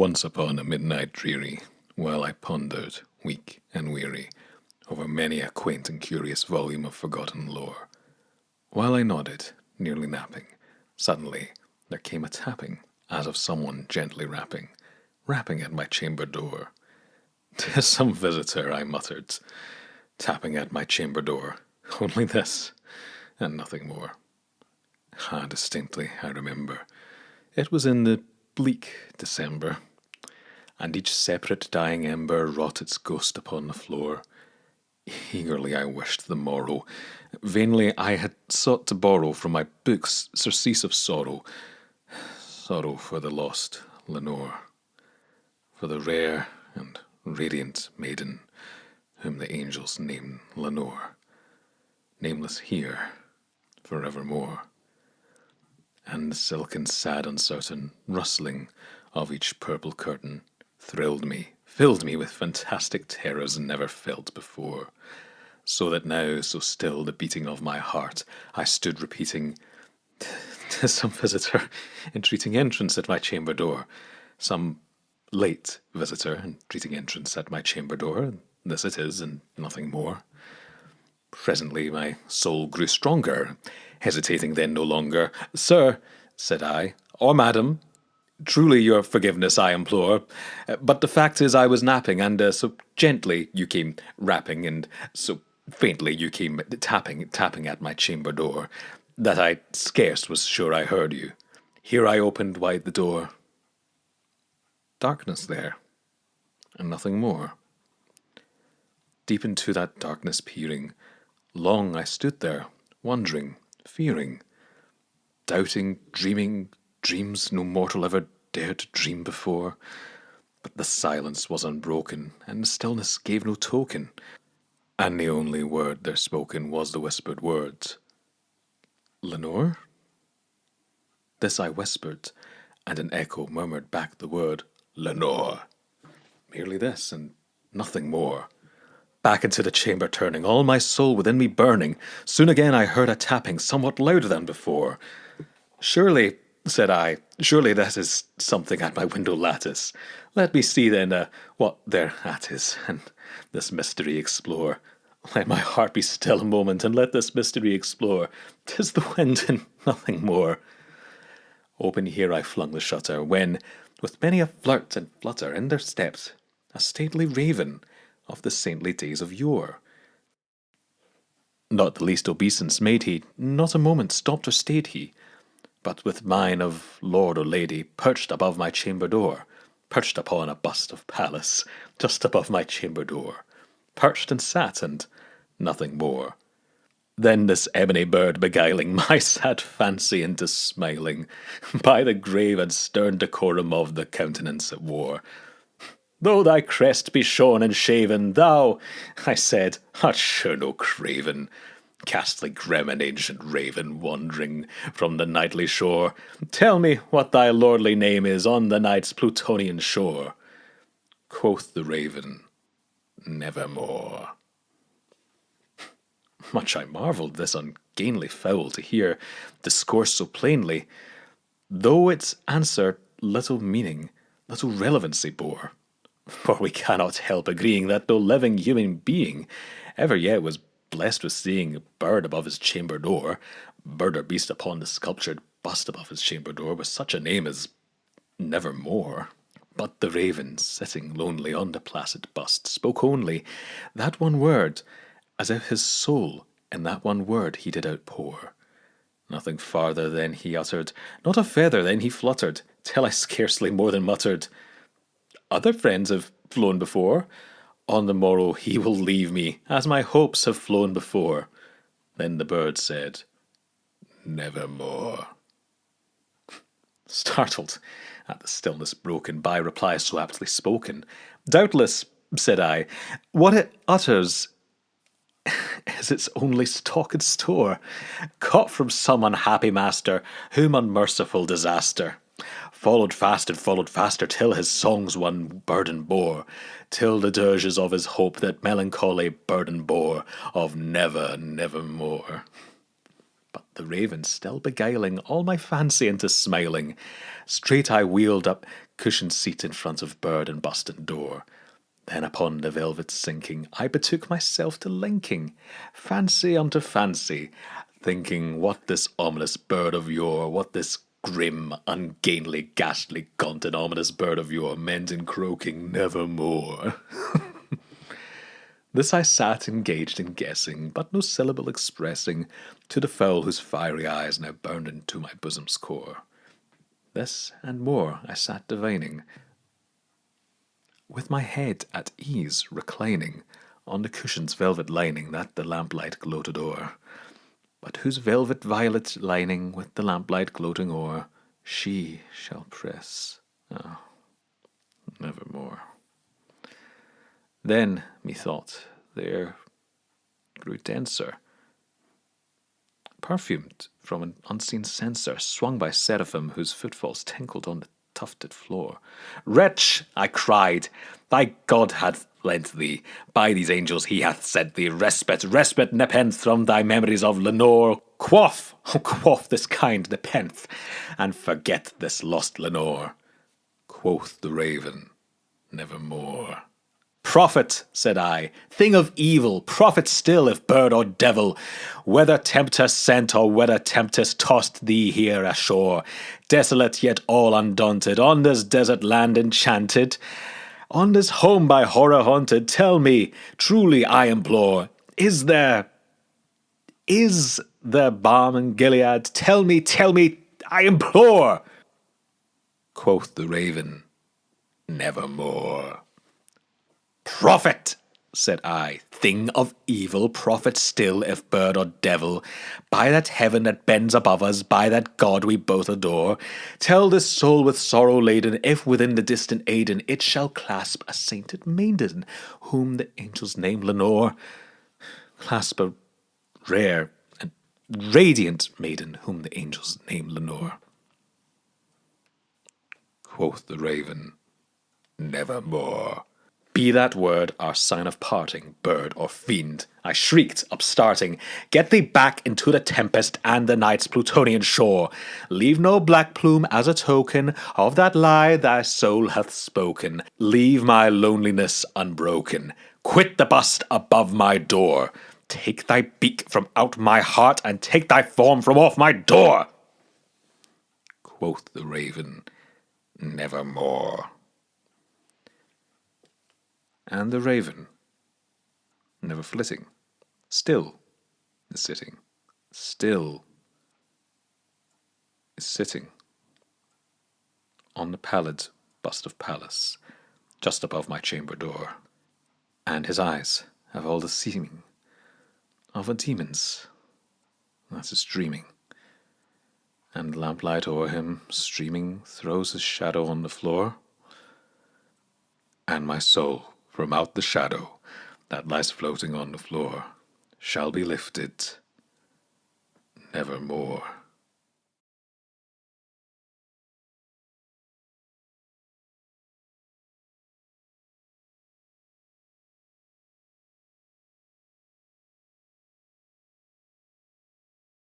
Once upon a midnight dreary, while I pondered, weak and weary, over many a quaint and curious volume of forgotten lore, while I nodded, nearly napping, suddenly there came a tapping, as of someone gently rapping at my chamber door. "'Tis some visitor," I muttered, tapping at my chamber door. Only this, and nothing more. Ah, distinctly, I remember. It was in the bleak December, and each separate dying ember wrought its ghost upon the floor. Eagerly I wished the morrow. Vainly I had sought to borrow from my books surcease of sorrow. Sorrow for the lost Lenore, for the rare and radiant maiden whom the angels name Lenore, nameless here forevermore. And the silken, sad, uncertain rustling of each purple curtain thrilled me, filled me with fantastic terrors never felt before, so that now, so still the beating of my heart, I stood repeating, "'Tis some visitor entreating entrance at my chamber door, some late visitor entreating entrance at my chamber door. This it is, and nothing more." Presently my soul grew stronger, hesitating then no longer. "Sir," said I, "or madam, truly your forgiveness I implore. But the fact is I was napping, and so gently you came rapping, and so faintly you came tapping at my chamber door, that I scarce was sure I heard you. Here I opened wide the door. Darkness there, and nothing more. Deep into that darkness peering, long I stood there, wondering, fearing, doubting, dreaming dreams no mortal ever dared to dream before. But the silence was unbroken, and the stillness gave no token, and the only word there spoken was the whispered words, 'Lenore?' This I whispered, and an echo murmured back the word, 'Lenore!' Merely this, and nothing more. Back into the chamber turning, all my soul within me burning, soon again I heard a tapping somewhat louder than before. 'Surely,' said I, 'surely that is something at my window lattice. Let me see then what thereat is, and this mystery explore. Let my heart be still a moment, and let this mystery explore. 'Tis the wind and nothing more.' Open here I flung the shutter, when, with many a flirt and flutter, in there stepped a stately raven of the saintly days of yore. Not the least obeisance made he, not a moment stopped or stayed he, but with mine of lord or lady perched above my chamber door, perched upon a bust of Pallas, just above my chamber door, perched and sat, and nothing more. Then this ebony bird beguiling my sad fancy into smiling, by the grave and stern decorum of the countenance it wore. 'Though thy crest be shorn and shaven, thou,' I said, 'art sure no craven, ghastly grim and ancient raven, wandering from the nightly shore. Tell me what thy lordly name is on the night's Plutonian shore.' Quoth the raven, 'Nevermore.' Much I marvelled this ungainly fowl to hear discourse so plainly, though its answer little meaning, little relevancy bore. For we cannot help agreeing that no living human being ever yet was blessed with seeing a bird above his chamber door, bird or beast upon the sculptured bust above his chamber door, with such a name as Nevermore. But the raven, sitting lonely on the placid bust, spoke only that one word, as if his soul in that one word he did outpour. Nothing farther then he uttered, not a feather then he fluttered, till I scarcely more than muttered, 'Other friends have flown before. On the morrow he will leave me, as my hopes have flown before.' Then the bird said, 'Nevermore.' Startled at the stillness broken by reply so aptly spoken, 'Doubtless,' said I, 'what it utters is its only stock and store, caught from some unhappy master, whom unmerciful disaster followed faster, till his songs one burden bore, till the dirges of his hope that melancholy burden bore, of never, nevermore.' But the raven still beguiling all my fancy into smiling, straight I wheeled up cushioned seat in front of bird and bust and door. Then upon the velvet sinking, I betook myself to linking fancy unto fancy, thinking what this ominous bird of yore, what this grim, ungainly, ghastly, gaunt and ominous bird of yore meant in croaking nevermore. This I sat engaged in guessing, but no syllable expressing to the fowl whose fiery eyes now burned into my bosom's core. This and more I sat divining, with my head at ease reclining on the cushion's velvet lining that the lamplight gloated o'er, but whose velvet violet lining with the lamplight gloating o'er she shall press, nevermore. Then, methought, the air grew denser, perfumed from an unseen censer, swung by seraphim whose footfalls tinkled on the tufted floor. Wretch, I cried, thy God hath lent thee, by these angels he hath sent thee respite, respite, nepenthe, from thy memories of Lenore. Quaff, quaff this kind nepenthe, and forget this lost Lenore. Quoth the raven, nevermore. Prophet, said I, thing of evil, prophet still, if bird or devil, whether tempter sent or whether tempest tossed thee here ashore, desolate yet all undaunted, on this desert land enchanted, on this home by horror haunted, tell me, truly I implore, is there balm in Gilead? Tell me, I implore. Quoth the raven, nevermore. Prophet, said I, thing of evil, prophet still, if bird or devil, by that heaven that bends above us, by that God we both adore, tell this soul with sorrow laden, if within the distant Aidenn it shall clasp a sainted maiden, whom the angels name Lenore, clasp a rare and radiant maiden, whom the angels name Lenore. Quoth the raven, nevermore. Be that word our sign of parting, bird or fiend, I shrieked, upstarting, get thee back into the tempest and the night's Plutonian shore. Leave no black plume as a token of that lie thy soul hath spoken. Leave my loneliness unbroken. Quit the bust above my door. Take thy beak from out my heart, and take thy form from off my door. Quoth the raven, nevermore. And the raven, never flitting, still is sitting, still is sitting on the pallid bust of Pallas, just above my chamber door, and his eyes have all the seeming of a demon's that is dreaming, and lamplight o'er him streaming throws his shadow on the floor, and my soul from out the shadow that lies floating on the floor shall be lifted nevermore.